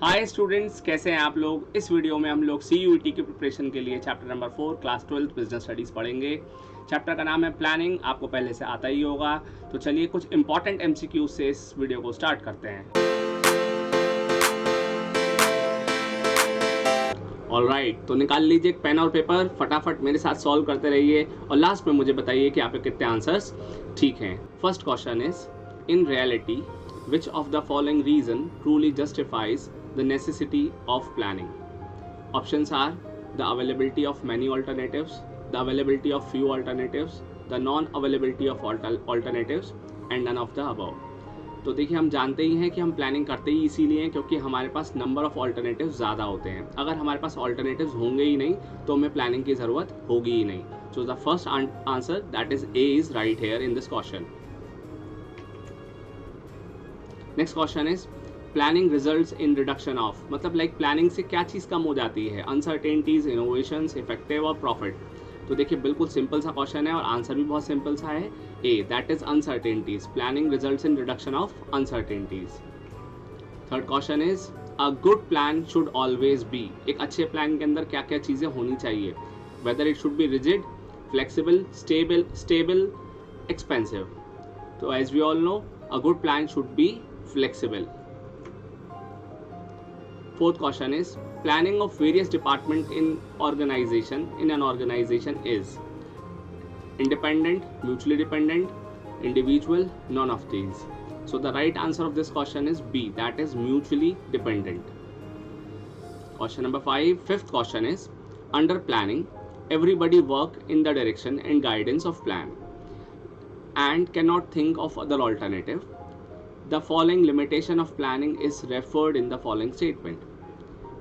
Hi students, कैसे हैं आप लोग। इस वीडियो में हम लोग CUET की प्रिपरेशन के लिए chapter number 4 class 12 business studies पढ़ेंगे। चैप्टर का नाम है प्लानिंग, आपको पहले से आता ही होगा। तो चलिए कुछ इंपॉर्टेंट MCQ से इस वीडियो को स्टार्ट करते हैं। ऑलराइट, तो निकाल लीजिए एक पेन और पेपर, फटाफट मेरे साथ सॉल्व करते रहिए और लास्ट में मुझे बताइए कि आपके कितने आंसर्स ठीक हैं। First question is, in reality which of the following reason truly justifies the necessity of planning? Options are the availability of many alternatives, the availability of few alternatives, the non-availability of alternatives and none of the above. तो देखिए, हम जानते ही हैं कि हम planning करते ही इसीलिए हैं क्योंकि हमारे पास नंबर ऑफ ऑल्टरनेटिव ज़्यादा होते हैं। अगर हमारे पास ऑल्टरनेटिव्स होंगे ही नहीं तो हमें प्लानिंग की ज़रूरत होगी ही नहीं। So the first answer that is a is right here in this question. Next question is, planning results in reduction of, मतलब प्लानिंग से क्या चीज़ कम हो जाती है? अनसर्टेनिटीज, इनोवेशंस, इफेक्टिव और प्रॉफिट। तो देखिए, बिल्कुल सिंपल सा क्वेश्चन है और आंसर भी बहुत सिंपल सा है। A, that is uncertainties. Planning results in reduction of uncertainties. Third question is, a good plan should always be. एक अच्छे प्लान के अंदर क्या क्या चीज़ें होनी चाहिए? Whether it should be rigid, flexible, stable, expensive. तो as we all know, a good plan should be flexible. Fourth question is, planning of various department in an organization is independent, mutually dependent, individual, none of these. So the right answer of this question is B, that is mutually dependent. Question number 5. Fifth question is, under planning everybody work in the direction and guidance of plan and cannot think of other alternative. The following limitation of planning is referred in the following statement.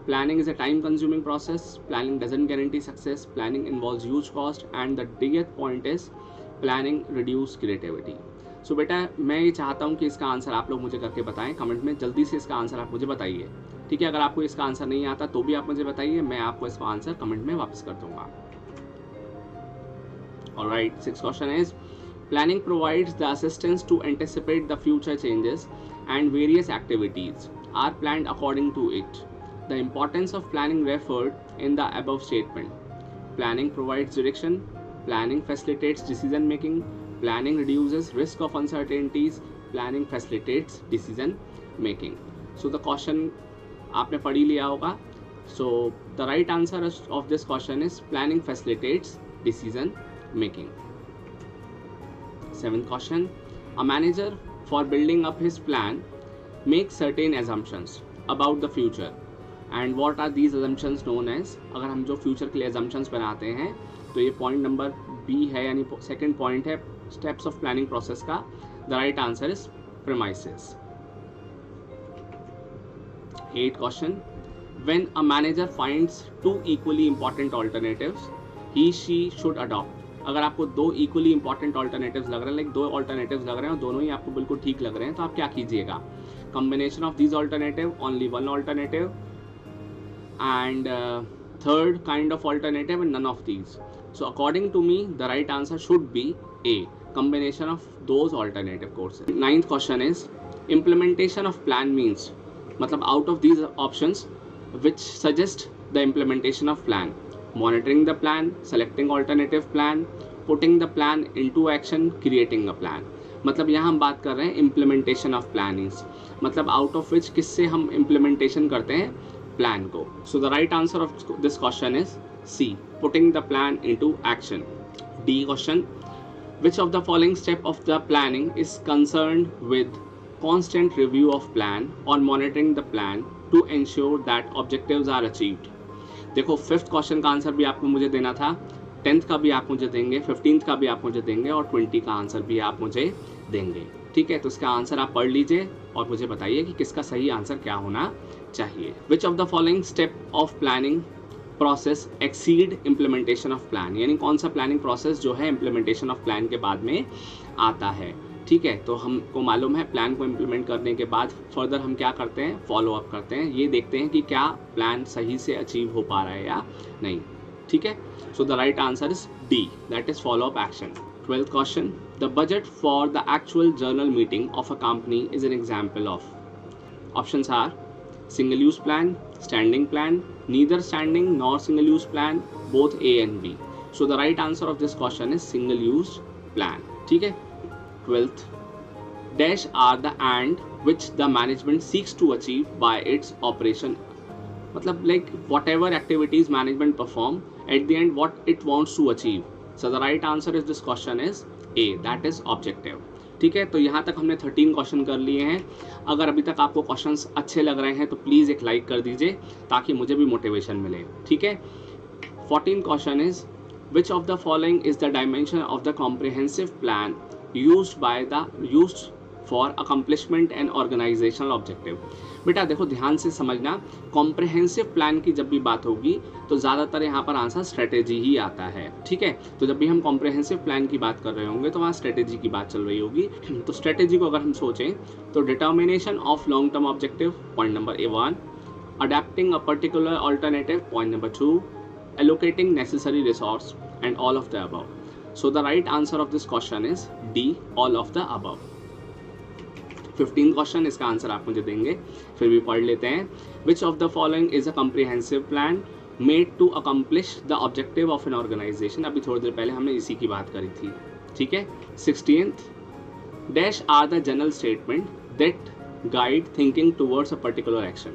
Planning is a time consuming process, planning doesn't guarantee success, planning involves huge cost and the dead point is planning reduce creativity. So बेटा, मैं ये चाहता हूँ कि इसका answer आप लोग मुझे करके बताएं कमेंट में। जल्दी से इसका आंसर आप मुझे बताइए, ठीक है? अगर आपको इसका आंसर नहीं आता तो भी आप मुझे बताइए, मैं आपको इसका आंसर कमेंट में वापस कर दूंगा। Alright, sixth question is, planning provides the assistance to anticipate the future changes and various activities are planned according to it. The importance of planning referred in the above statement. Planning provides direction, planning facilitates decision making, planning reduces risk of uncertainties, planning facilitates decision making. So the question आपने पढ़ ही लिया होगा. So the right answer of this question is planning facilitates decision making. Seventh question, a manager for building up his plan makes certain assumptions about the future and what are these assumptions known as? अगर हम जो future के लिए assumptions बनाते हैं तो ये point number B है, यानी सेकेंड पॉइंट है स्टेप्स ऑफ प्लानिंग प्रोसेस का। The right answer is premises. Eighth question, when a manager finds two equally important alternatives he/she should adopt. अगर आपको दो इक्वली इंपॉर्टेंट ऑल्टरनेटिव्स लग रहे हैं, दो ऑल्टरनेटिव्स लग रहे हैं और दोनों ही आपको बिल्कुल ठीक लग रहे हैं, तो आप क्या कीजिएगा? Combination of these alternative, only one alternative and third kind of alternative and none of these. So according to me the right answer should be A, combination of those alternative courses. Ninth question is, implementation of plan means, मतलब out of these options which suggest the implementation of plan. Monitoring the plan, selecting alternative plan, putting the plan into action, creating a plan. मतलब यहाँ हम बात कर रहे हैं implementation of plannings, मतलब out of which किससे हम implementation करते हैं plan को. So the right answer of this question is C, putting the plan into action. D question, which of the following step of the planning is concerned with constant review of plan or monitoring the plan to ensure that objectives are achieved? देखो, fifth question का answer भी आपको मुझे देना था, 10th का भी आप मुझे देंगे, 15th का भी आप मुझे देंगे और 20 का आंसर भी आप मुझे देंगे, ठीक है? तो इसका आंसर आप पढ़ लीजिए और मुझे बताइए कि किसका सही आंसर क्या होना चाहिए. विच of the following step of planning process exceed implementation of plan, यानी कौन सा प्लानिंग प्रोसेस जो है इम्प्लीमेंटेशन ऑफ प्लान के बाद में आता है, ठीक है? तो हमको मालूम है प्लान को इम्प्लीमेंट करने के बाद फर्दर हम क्या करते हैं, फॉलो अप करते हैं, ये देखते हैं कि क्या प्लान सही से अचीव हो पा रहा है या नहीं, ठीक है? So the right answer is D, that is follow up action. 12th question, the budget for the actual journal meeting of a company is an example of. Options are single use plan, standing plan, neither standing nor single use plan, both A and B. So the right answer of this question is single use plan. ठीक है. 12th, dash are the and which the management seeks to achieve by its operation. मतलब like whatever activities management perform, at the end what it wants to achieve. So the right answer is this question is A, that is objective. ठीक है. तो यहाँ तक हमने 13 question कर लिए हैं. अगर अभी तक आपको क्वेश्चंस अच्छे लग रहे हैं तो प्लीज़ एक लाइक कर दीजिए ताकि मुझे भी मोटिवेशन मिले. ठीक है. 14 question is which of the following is the dimension of the comprehensive plan used for accomplishment and organisational objective. बेटा देखो ध्यान से समझना, कॉम्प्रिहेंसिव प्लान की जब भी बात होगी तो ज़्यादातर यहाँ पर आंसर स्ट्रेटेजी ही आता है. ठीक है. तो जब भी हम कॉम्प्रिहेंसिव प्लान की बात कर रहे होंगे तो वहाँ स्ट्रेटेजी की बात चल रही होगी. तो स्ट्रेटेजी को अगर हम सोचें तो determination of long term objective, point number 1, adapting a particular alternative, point number 2, allocating necessary resource, and all of the above. So the right answer of this question is D, all of the above. 15 question, इसका answer आप मुझे देंगे, फिर भी पढ़ लेते हैं. Which of the following is a comprehensive plan made to accomplish the objective of an organization? अभी थोड़ी देर पहले हमने इसी की बात करी थी. ठीक है. 16th, dash are the general statement that guide thinking towards a particular action.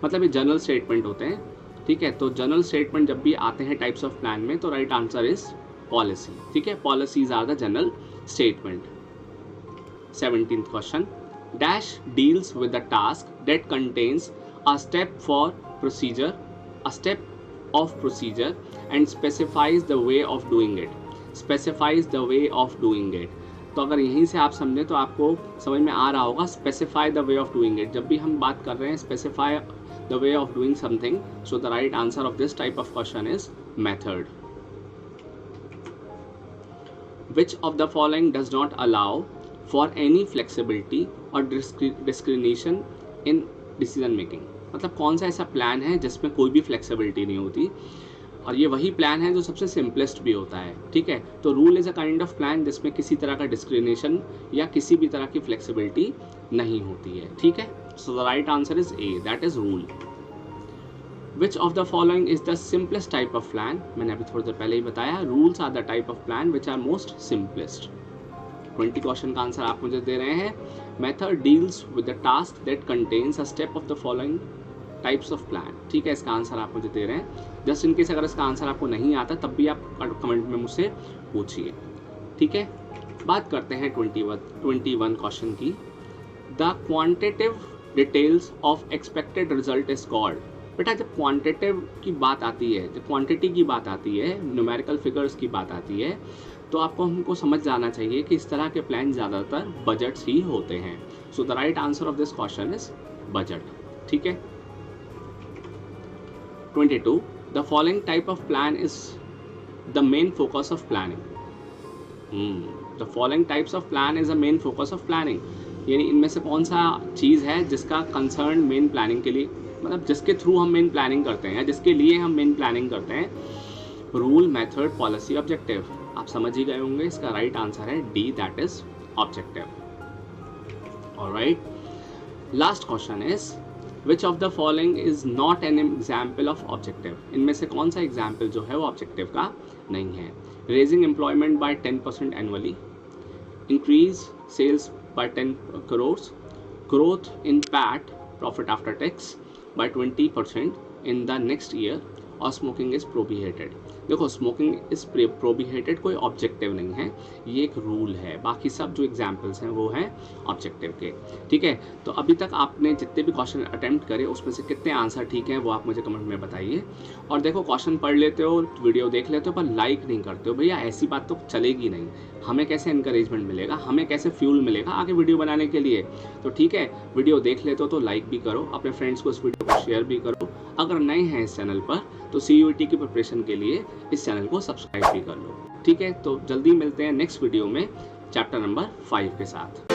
मतलब ये जनरल स्टेटमेंट होते हैं. ठीक है. तो जनरल स्टेटमेंट जब भी आते हैं टाइप्स ऑफ प्लान में तो राइट आंसर इज पॉलिसी. ठीक है. Policies are the general statement. 17th question, dash deals with the task that contains a step of procedure and specifies the way of doing it. तो अगर यहीं से आप समझें तो आपको समझ में आ रहा होगा specify the way of doing it. जब भी हम बात कर रहे हैं specify the way of doing something, so the right answer of this type of question is method. Which of the following does not allow for any flexibility or discrimination in decision making? मतलब कौन सा ऐसा plan है जिसमें कोई भी flexibility नहीं होती, और ये वही प्लान है जो सबसे सिंपलेस्ट भी होता है. ठीक है. तो rule is a kind of plan जिसमें किसी तरह का डिस्क्रिमिनेशन या किसी भी तरह की फ्लेक्सिबिलिटी नहीं होती है. ठीक है. So the right answer is a, that is rule. Which of the following is the simplest type of plan? मैंने अभी थोड़ी देर पहले ही बताया, rules are the type of plan which are most simplest. 20 question का आंसर आप मुझे दे रहे हैं. Method deals with the task that contains a step of the following types of plan. ठीक है. इसका आंसर आप मुझे दे रहे हैं. जस्ट इनकेस अगर इसका आंसर आपको नहीं आता तब भी आप कमेंट में मुझसे पूछिए. ठीक है. बात करते हैं 21 क्वेश्चन की. The quantitative details of expected result is called. बेटा जब क्वांटिटिव की बात आती है, जब क्वांटिटी की बात आती है, न्यूमेरिकल फिगर्स की बात आती है, तो आपको हमको समझ जाना चाहिए कि इस तरह के प्लान ज़्यादातर बजट्स ही होते हैं. So the right answer of this question is budget. ठीक है. 22, the following type of plan is the main focus of planning. The following types of plan is the main focus of planning. यानी इनमें से कौन सा चीज़ है जिसका concern main planning के लिए, मतलब जिसके थ्रू हम मेन प्लानिंग करते हैं या जिसके लिए हम मेन प्लानिंग करते हैं. Rule, method, policy, objective. आप समझ ही गए होंगे. इसका राइट आंसर है D, that is objective. Alright. Last question is which of the following is not an example of objective. इनमें से कौन सा एग्जाम्पल जो है वो ऑब्जेक्टिव का नहीं है. Raising employment by 10% annually, increase sales by 10 crores, growth in PAT, profit after tax, by 20% in the next year, और स्मोकिंग इज़ प्रोहिबिटेड. देखो स्मोकिंग इज़ प्रोहिबिटेड कोई ऑब्जेक्टिव नहीं है, ये एक रूल है. बाकी सब जो एग्जाम्पल्स हैं वो हैं ऑब्जेक्टिव के. ठीक है. तो अभी तक आपने जितने भी क्वेश्चन अटेम्प्ट करे उसमें से कितने आंसर ठीक हैं वो आप मुझे कमेंट में बताइए. और देखो क्वेश्चन पढ़ लेते हो, वीडियो देख लेते हो, पर लाइक नहीं करते हो. भैया ऐसी बात तो चलेगी नहीं. हमें कैसे इनकरेजमेंट मिलेगा, हमें कैसे फ्यूल मिलेगा आगे वीडियो बनाने के लिए. तो ठीक है, वीडियो देख लेते हो तो लाइक भी करो, अपने फ्रेंड्स को इस वीडियो को शेयर भी करो. अगर नए हैं इस चैनल पर तो CUET की प्रिपरेशन के लिए इस चैनल को सब्सक्राइब भी कर लो. ठीक है. तो जल्दी मिलते हैं नेक्स्ट वीडियो में चैप्टर नंबर 5 के साथ.